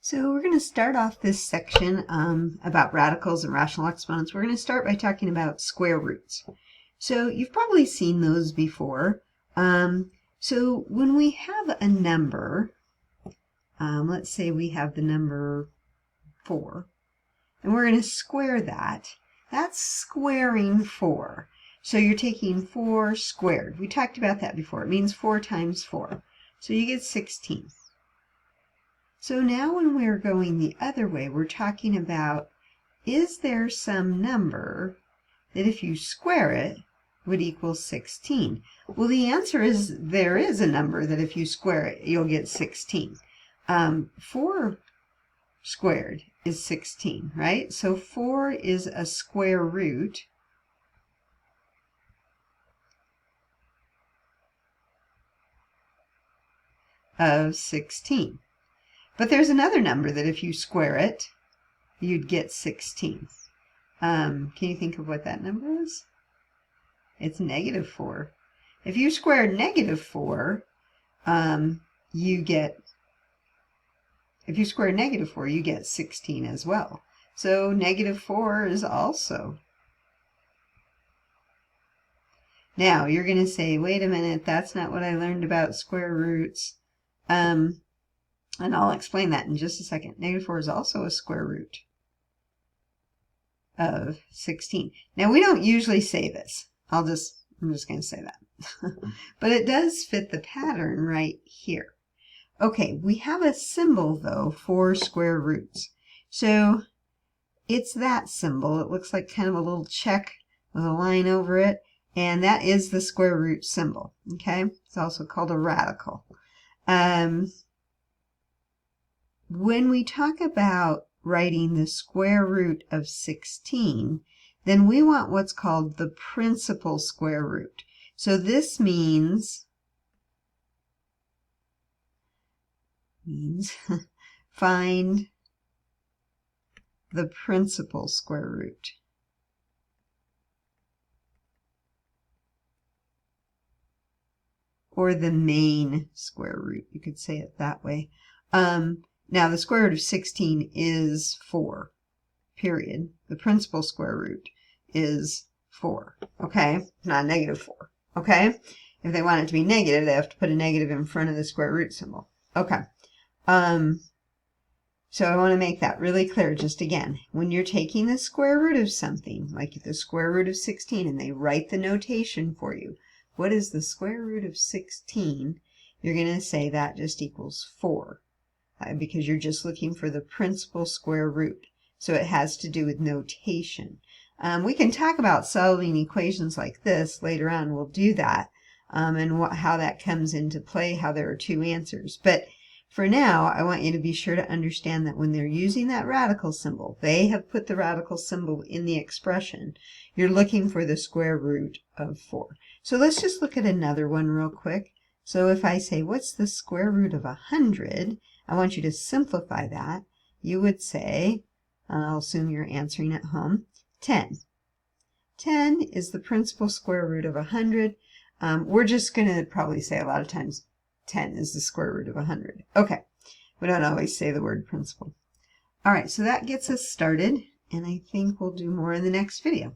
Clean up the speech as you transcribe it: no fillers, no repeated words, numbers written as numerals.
So we're going to start off this section about radicals and rational exponents. We're going to start by talking about square roots. So you've probably seen those before. So when we have a number, let's say we have the number 4, and we're going to square that. That's squaring 4. So you're taking 4 squared. We talked about that before. It means 4 times 4. So you get 16. So now when we're going the other way, we're talking about, is there some number that if you square it would equal 16? Well, the answer is there is a number that if you square it, you'll get 16. 4 squared is 16, right? So 4 is a square root of 16. But there's another number that if you square it, you'd get 16. Can you think of what that number is? It's negative 4. If you square negative 4, you get 16 as well. So negative 4 is also. Now, you're going to say, wait a minute, that's not what I learned about square roots. And I'll explain that in just a second. Negative 4 is also a square root of 16. Now, we don't usually say this. I'm just going to say that. But it does fit the pattern right here. Okay, we have a symbol, though, for square roots. So it's that symbol. It looks like kind of a little check with a line over it. And that is the square root symbol. Okay, it's also called a radical. When we talk about writing the square root of 16, then we want what's called the principal square root. So this means find the principal square root. Or the main square root. You could say it that way. Now, the square root of 16 is 4, period. The principal square root is 4, okay? Not negative 4, okay? If they want it to be negative, they have to put a negative in front of the square root symbol. Okay. So I want to make that really clear just again. When you're taking the square root of something, like the square root of 16, and they write the notation for you, what is the square root of 16? You're going to say that just equals 4. Because you're just looking for the principal square root. So it has to do with notation. We can talk about solving equations like this later on. We'll do that and how that comes into play, how there are 2 answers. But for now, I want you to be sure to understand that when they're using that radical symbol, they have put the radical symbol in the expression. You're looking for the square root of 4. So let's just look at another one real quick. So if I say, what's the square root of 100? I want you to simplify that. You would say, I'll assume you're answering at home, 10. 10 is the principal square root of 100. We're just going to probably say a lot of times 10 is the square root of 100. Okay, we don't always say the word principal. All right, so that gets us started, and I think we'll do more in the next video.